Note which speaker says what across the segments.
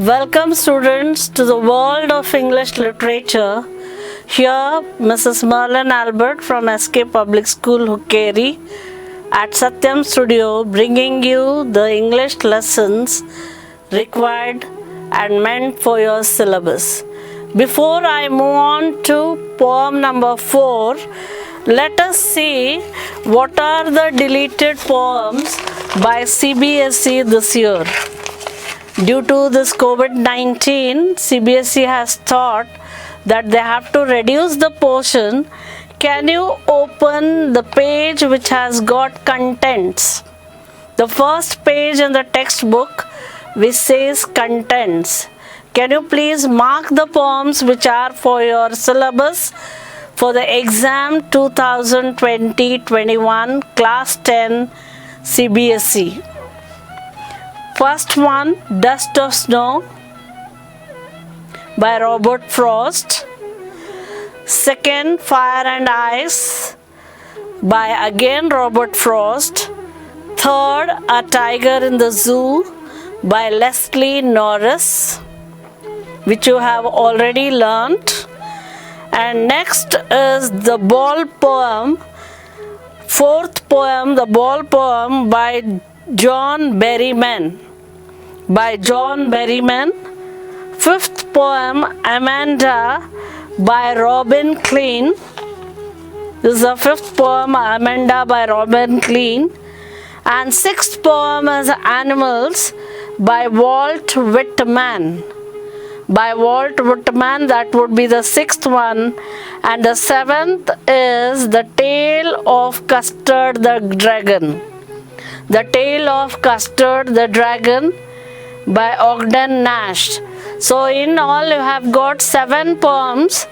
Speaker 1: Welcome students to the world of English literature. Here Mrs. Merlin Albert from SK Public School Hukkeri at SATYAM studio bringing you the English lessons required and meant for your syllabus. Before I move on to poem number 4, let us see what are the deleted poems by CBSE this year. Due to this COVID-19, CBSE has thought that they have to reduce the portion. Can you open the page which has got contents? The first page in the textbook which says contents. Can you please mark the poems which are for your syllabus for the exam 2020-21 class 10 CBSE? First one, Dust of Snow by Robert Frost. Second, Fire and Ice by again Robert Frost. Third, A Tiger in the Zoo by Leslie Norris, which you have already learnt. And next is the Ball poem. Fourth poem, the Ball poem by John Berryman. Fifth poem, Amanda by Robin Klein. This is the fifth poem, Amanda by Robin Klein. And sixth poem is Animals by Walt Whitman. That would be the sixth one. And the seventh is The Tale of Custard the Dragon. The Tale of Custard the Dragon by Ogden Nash. So in all you have got 7 poems,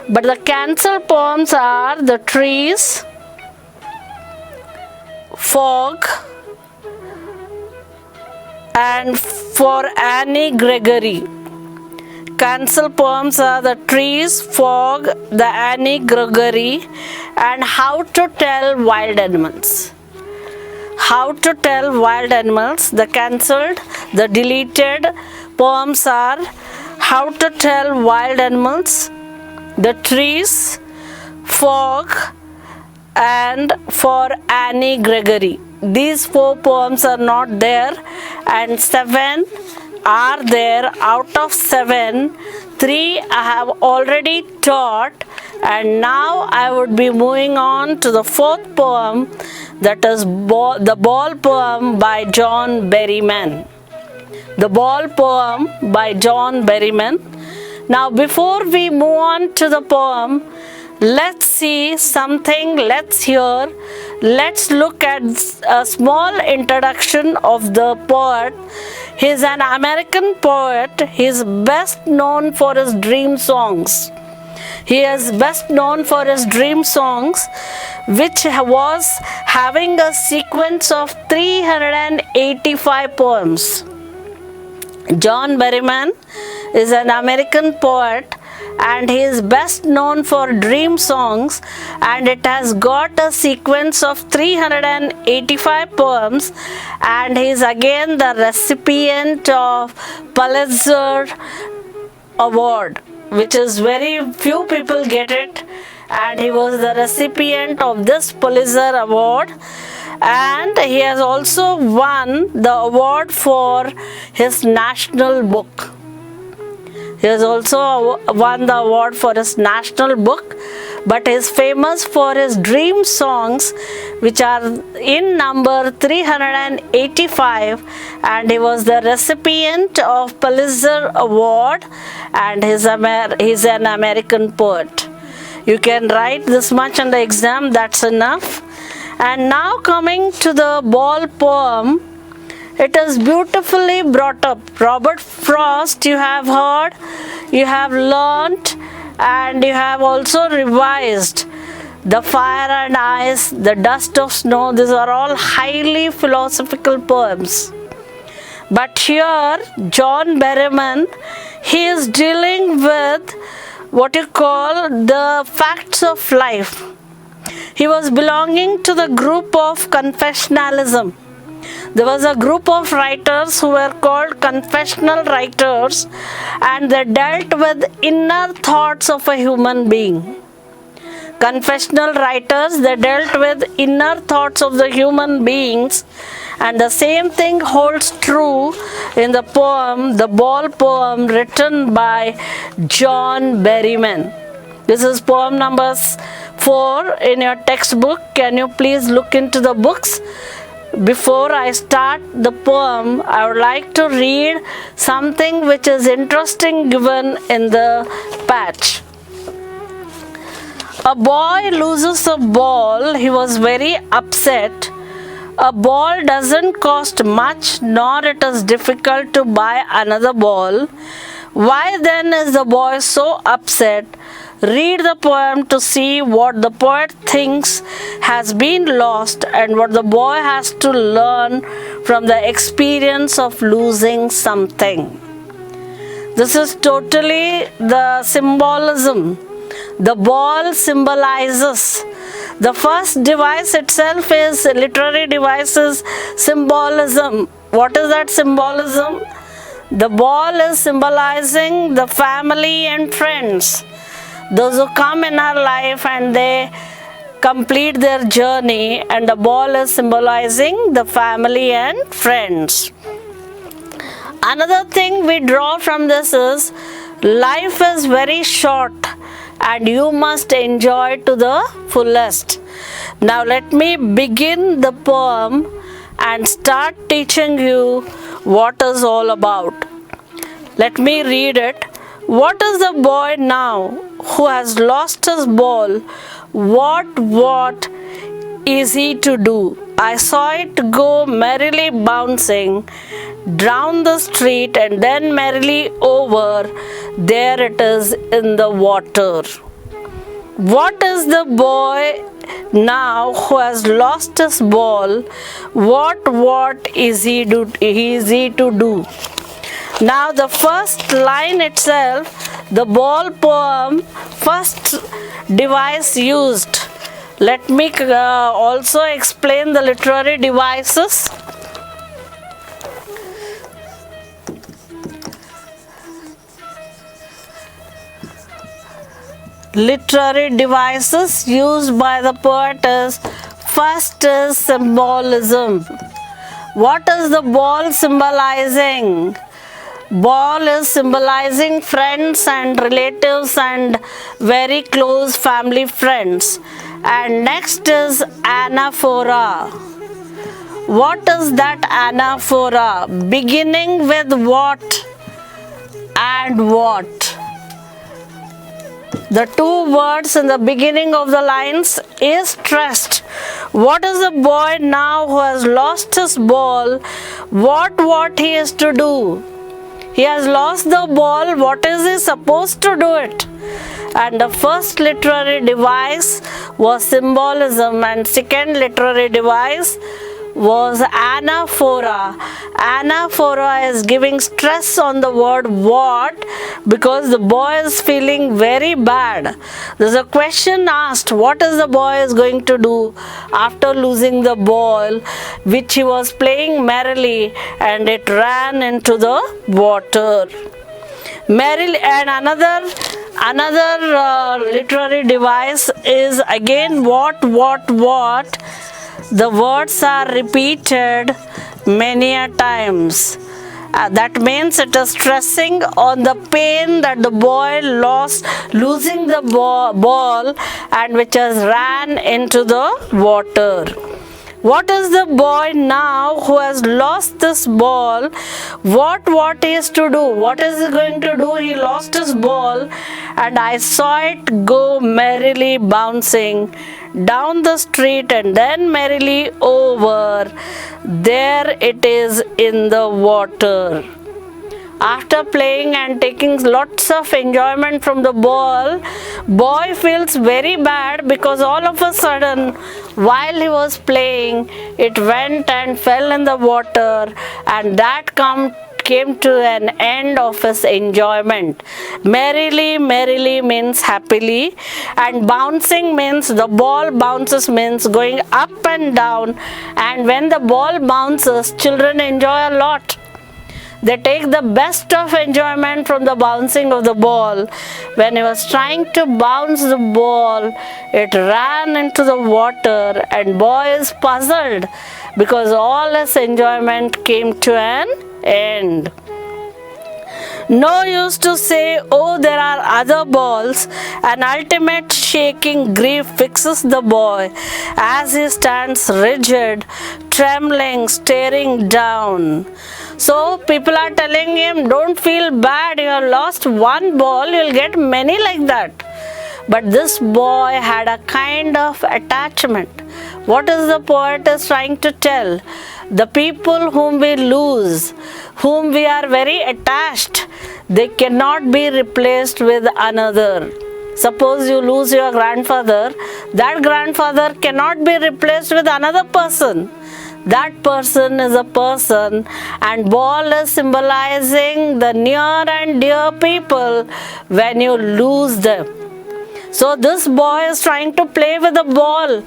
Speaker 1: but the cancelled poems are The Trees, Fog, and For Annie Gregory. Cancelled poems are The Trees, Fog, The Annie Gregory, and How to Tell Wild Animals. How to Tell Wild Animals. The cancelled, the deleted poems are How to Tell Wild Animals, The Trees, Fog, and For Annie Gregory. These 4 poems are not there, and 7 are there. Out of 7, 3 I have already taught, and now I would be moving on to the 4th poem, that is the Ball poem by John Berryman. The Ball poem by John Berryman. Now before we move on to the poem, let's see something, let's hear, let's look at a small introduction of the poet. He is an American poet. He is best known for his dream songs. He is best known for his dream songs, which was having a sequence of 385 poems. John Berryman is an American poet, and he is best known for dream songs, and it has got a sequence of 385 poems, and he is again the recipient of Pulitzer Award, which is very few people get it, and he was the recipient of this Pulitzer Award. And he has also won the award for his national book. He has also won the award for his national book, but he is famous for his dream songs, which are in number 385, and he was the recipient of Pulitzer Award, and he's an American poet. You can write this much on the exam, that's enough. And now coming to the Ball poem, it is beautifully brought up. Robert Frost, you have heard, you have learnt, and you have also revised. The Fire and Ice, The Dust of Snow, these are all highly philosophical poems. But here, John Berryman, he is dealing with what you call the facts of life. He was belonging to the group of confessionalism. There was a group of writers who were called confessional writers, and they dealt with inner thoughts of a human being. Confessional writers, they dealt with inner thoughts of the human beings, and the same thing holds true in the poem, the Ball poem written by John Berryman. This is poem number 4 in your textbook. Can you please look into the books? Before I start the poem, I would like to read something which is interesting given in the patch. A boy loses a ball. He was very upset. A ball doesn't cost much, nor it is difficult to buy another ball. Why then is the boy so upset? Read the poem to see what the poet thinks has been lost and what the boy has to learn from the experience of losing something. This is totally the symbolism. The ball symbolizes. The first device itself is literary devices symbolism. What is that symbolism? The ball is symbolizing the family and friends. Those who come in our life and they complete their journey, and the ball is symbolizing the family and friends. Another thing we draw from this is life is very short and you must enjoy to the fullest. Now let me begin the poem and start teaching you what is all about. Let me read it. What is the boy now who has lost his ball? What is he to do? I saw it go merrily bouncing down the street and then merrily over. There it is in the water. What is the boy now who has lost his ball? What is he to do? Now the first line itself, the Ball poem, first device used. Let me also explain the literary devices. Literary devices used by the poet is, first is symbolism. What is the ball symbolizing? Ball is symbolizing friends and relatives and very close family friends. And next is anaphora. What is that anaphora? Beginning with what and what? The two words in the beginning of the lines is stressed. What is the boy now who has lost his ball? What he is to do? He has lost the ball. What is he supposed to do it? And the first literary device was symbolism, and second literary device was anaphora. Anaphora is giving stress on the word what, because the boy is feeling very bad. There's a question asked, what is the boy is going to do after losing the ball which he was playing merrily and it ran into the water. Merrily. And another literary device is again what. The words are repeated many a times. That means it is stressing on the pain that the boy lost losing the ball and which has ran into the water. What is the boy now who has lost this ball? What he is to do? What is he going to do? He lost his ball and I saw it go merrily bouncing down the street and then merrily over. There it is in the water. After playing and taking lots of enjoyment from the ball, boy feels very bad because all of a sudden while he was playing, it went and fell in the water, and that it came to an end of his enjoyment. Merrily, merrily means happily, and bouncing means the ball bounces means going up and down, and when the ball bounces, children enjoy a lot. They take the best of enjoyment from the bouncing of the ball. When he was trying to bounce the ball, it ran into the water, and boy is puzzled because all his enjoyment came to an end. No use to say, oh, there are other balls. An ultimate shaking grief fixes the boy as he stands rigid, trembling, staring down. So people are telling him, don't feel bad, you have lost one ball, you'll get many like that. But this boy had a kind of attachment. What is the poet is trying to tell? The people whom we lose, whom we are very attached, they cannot be replaced with another. Suppose you lose your grandfather, that grandfather cannot be replaced with another person. That person is a person, and ball is symbolizing the near and dear people when you lose them. So this boy is trying to play with the ball,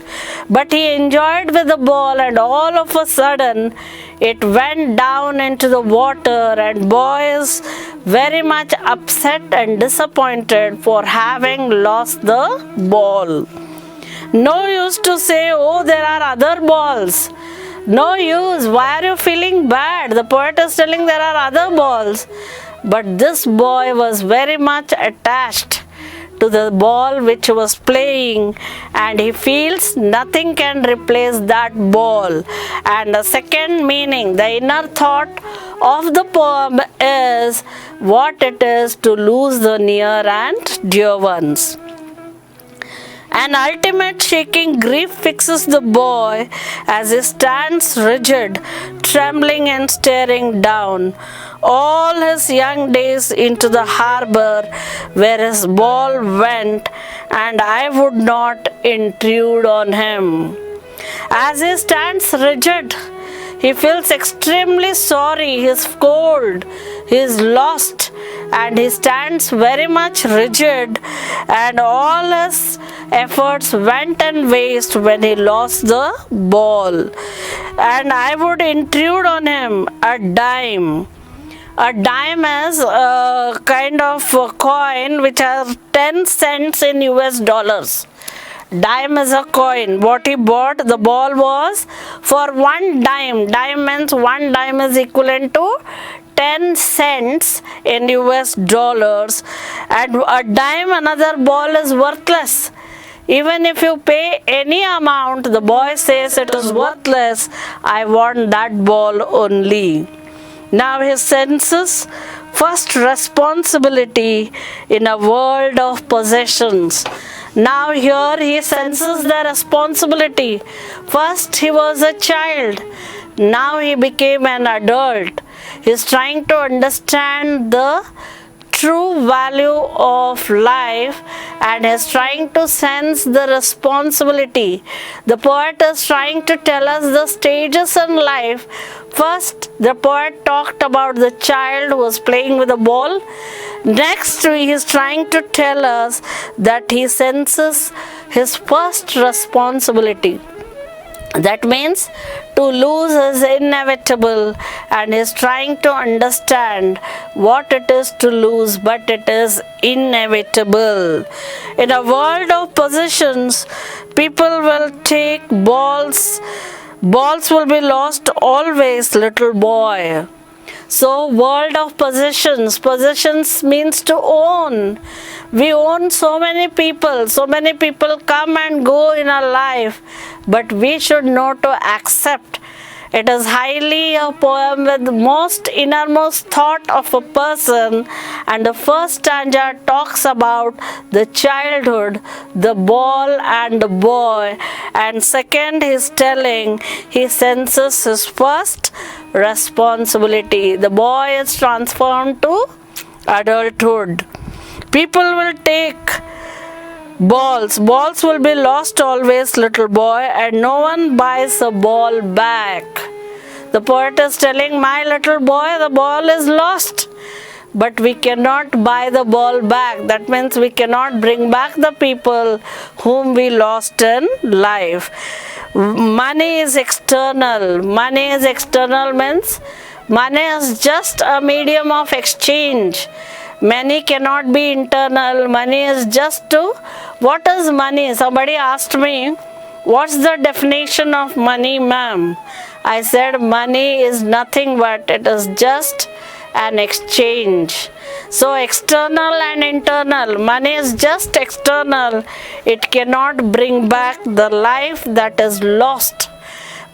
Speaker 1: but he enjoyed with the ball, and all of a sudden it went down into the water, and boy is very much upset and disappointed for having lost the ball. No use to say, oh, there are other balls. No use. Why are you feeling bad? The poet is telling there are other balls. But this boy was very much attached to the ball which was playing, and he feels nothing can replace that ball. And the second meaning, the inner thought of the poem is what it is to lose the near and dear ones. An ultimate shaking grief fixes the boy as he stands rigid, trembling and staring down. All his young days into the harbor where his ball went, and I would not intrude on him. As he stands rigid, he feels extremely sorry, he is cold, he is lost, and he stands very much rigid, and all his efforts went and waste when he lost the ball. And I would intrude on him a dime. A dime is a kind of a coin which has 10 cents in US dollars. Dime is a coin. What he bought, the ball was for one dime. Dime means one dime is equivalent to 10 cents in US dollars. And a dime, another ball is worthless. Even if you pay any amount, the boy says it is worthless. I want that ball only. Now he senses first responsibility in a world of possessions. Now here he senses the responsibility. First he was a child. Now he became an adult. He is trying to understand the true value of life and is trying to sense the responsibility. The poet is trying to tell us the stages in life. First, the poet talked about the child who was playing with a ball. Next, he is trying to tell us that he senses his first responsibility. That means to lose is inevitable, and he is trying to understand what it is to lose, but it is inevitable. In a world of possessions, people will take balls. Balls will be lost always, little boy. So, world of possessions. Possessions means to own. We own so many people. So many people come and go in our life. But we should know to accept. It is highly a poem with the most innermost thought of a person. And the first stanza talks about the childhood, the ball and the boy. And second, he is telling he senses his first responsibility. The boy is transformed to adulthood. People will take balls. Balls will be lost always, little boy, and no one buys a ball back. The poet is telling, my little boy, the ball is lost. But we cannot buy the ball back. That means we cannot bring back the people whom we lost in life. Money is external. Money is external means money is just a medium of exchange. Money cannot be internal. Money is just to, what is money? Somebody asked me, what's the definition of money, ma'am? I said money is nothing but it is just an exchange. So external and internal, money is just external. It cannot bring back the life that is lost.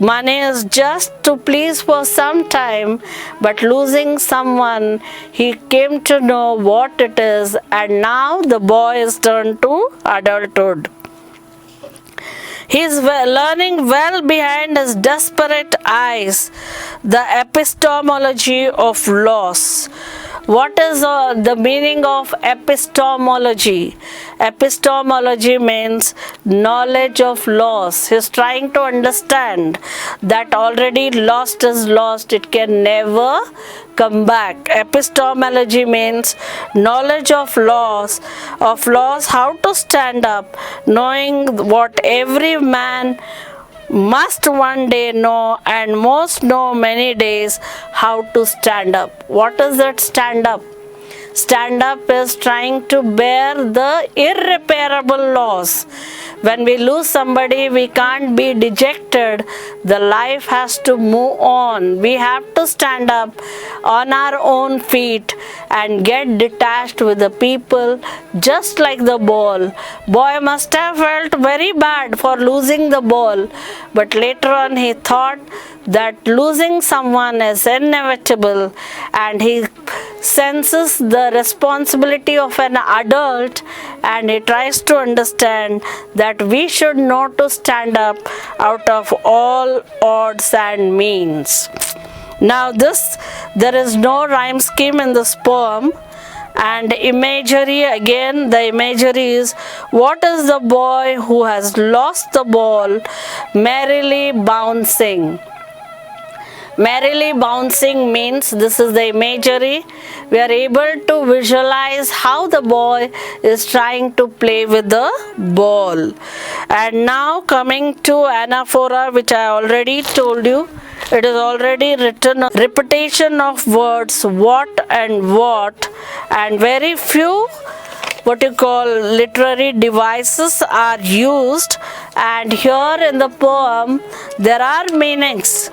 Speaker 1: Money is just to please for some time, but losing someone, he came to know what it is, and now the boy is turned to adulthood. He is learning well behind his desperate eyes the epistemology of loss. What is the meaning of epistemology? Epistemology means knowledge of loss. He is trying to understand that already lost is lost. It can never come back. Epistemology means knowledge of loss, how to stand up, knowing what every man must one day know and most know many days, how to stand up. What is that stand up? Stand up is trying to bear the irreparable loss. When we lose somebody, we can't be dejected. The life has to move on. We have to stand up on our own feet and get detached with the people, just like the ball. Boy must have felt very bad for losing the ball, but later on he thought that losing someone is inevitable, and he senses the responsibility of an adult, and he tries to understand that we should know to stand up out of all odds and means. Now there is no rhyme scheme in this poem, and imagery, again the imagery is, what is the boy who has lost the ball merrily bouncing? Merrily bouncing means, this is the imagery, we are able to visualize how the boy is trying to play with the ball. And now coming to anaphora, which I already told you, it is already written, repetition of words what, and very few literary devices are used, and here in the poem there are meanings,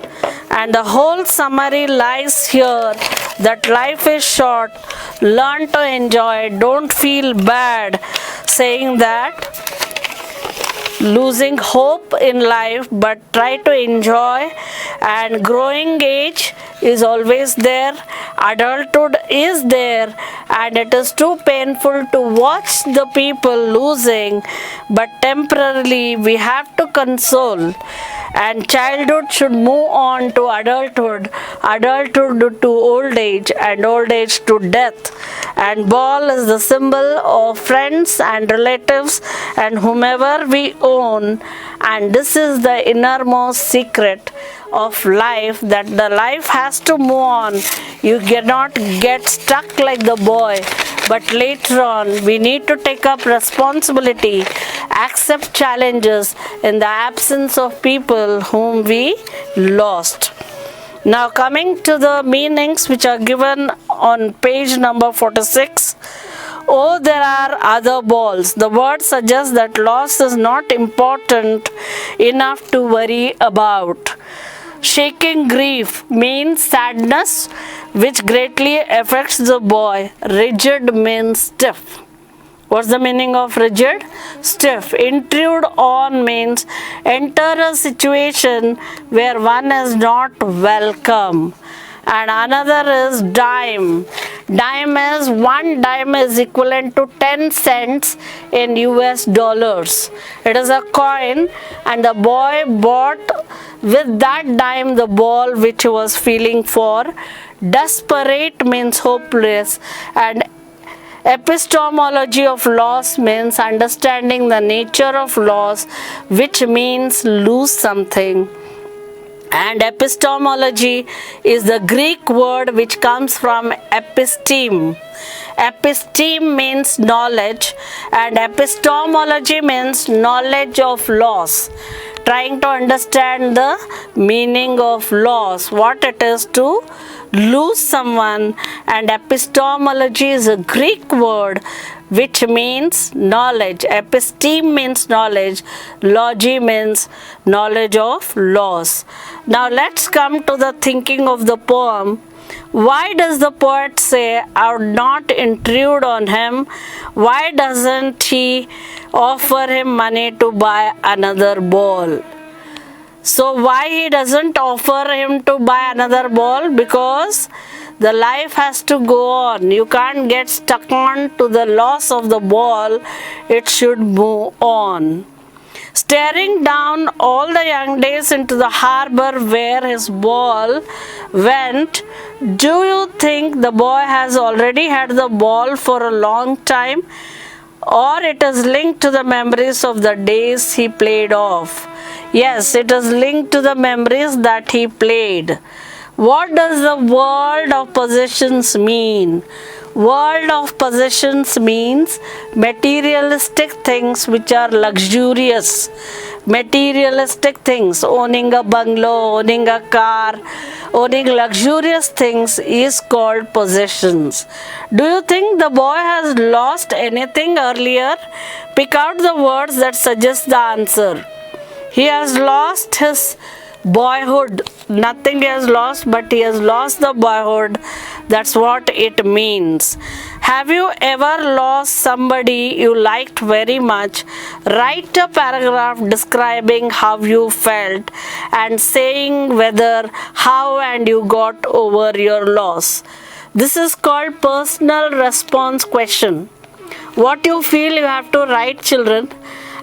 Speaker 1: and the whole summary lies here, that life is short, learn to enjoy, don't feel bad, saying that losing hope in life, but try to enjoy, and growing age is always there, adulthood is there, and it is too painful to watch the people losing, but temporarily we have to console, and childhood should move on to adulthood, adulthood to old age, and old age to death, and ball is the symbol of friends and relatives and whomever we own, and this is the innermost secret of life, that the life has to move on. You cannot get stuck like the boy, but later on we need to take up responsibility, accept challenges in the absence of people whom we lost. Now coming to the meanings which are given on page number 46. Oh, there are other balls. The word suggests that loss is not important enough to worry about. Shaking grief means sadness which greatly affects the boy. Rigid means stiff. What's the meaning of rigid? Stiff. Intrude on means enter a situation where one is not welcome. And another is dime. Dime is, one dime is equivalent to 10 cents in US dollars. It is a coin, and the boy bought with that dime the ball which he was feeling for. Desperate means hopeless, and epistemology of loss means understanding the nature of loss, which means lose something. And epistemology is the Greek word which comes from episteme. Episteme means knowledge, and epistemology means knowledge of laws. Trying to understand the meaning of laws, what it is to lose someone. And epistemology is a Greek word which means knowledge. Episteme means knowledge, logy means knowledge of laws. Now let's come to the thinking of the poem. Why does the poet say, I would not intrude on him? Why doesn't he offer him money to buy another ball? So why he doesn't offer him to buy another ball? Because the life has to go on. You can't get stuck on to the loss of the ball. It should move on. Staring down all the young days into the harbor where his ball went, do you think the boy has already had the ball for a long time? Or it is linked to the memories of the days he played off? Yes, it is linked to the memories that he played. What does the world of possessions mean? World of possessions means materialistic things which are luxurious. Materialistic things, owning a bungalow, owning a car, owning luxurious things is called possessions. Do you think the boy has lost anything earlier? Pick out the words that suggest the answer. He has lost his boyhood. Nothing he has lost, but he has lost the boyhood. That's what it means. Have you ever lost somebody you liked very much? Write a paragraph describing how you felt and saying whether, how, and you got over your loss. This is called personal response question. What you feel you have to write, children.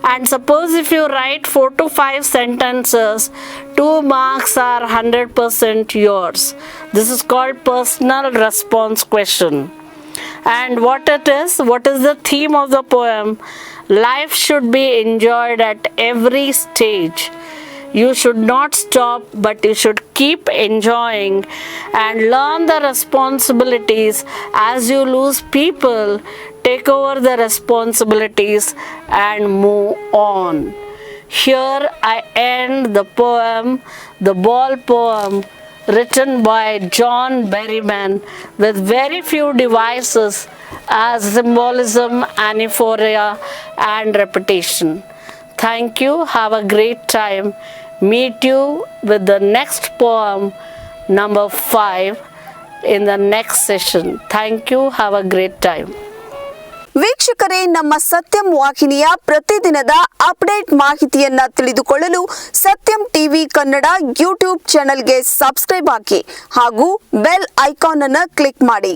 Speaker 1: And suppose if you write 4 to 5 sentences, 2 marks are 100% yours. This is called personal response question. And what is the theme of the poem? Life should be enjoyed at every stage. You should not stop, but you should keep enjoying and learn the responsibilities. As you lose people, take over the responsibilities and move on. Here I end the poem, the ball poem, written by John Berryman, with very few devices as symbolism, anaphoria, and repetition. Thank you. Have a great time. Meet you with the next poem, number 5, in the next session. Thank you. Have a great time.
Speaker 2: ವೀಕ್ಷಕರೇ, ನಮ್ಮ ಸತ್ಯಂ ವಾಹಿನಿಯ ಪ್ರತಿದಿನದ update ಮಾಹಿತಿಯನ್ನ ತಿಳಿದುಕೊಳ್ಳಲು ಸತ್ಯಂ TV Kannada YouTube ಚಾನೆಲ್ಗೆ subscribe ಹಾಕಿ ಹಾಗೂ ಬೆಲ್ ಐಕಾನ್ ಅನ್ನು ಕ್ಲಿಕ್ ಮಾಡಿ.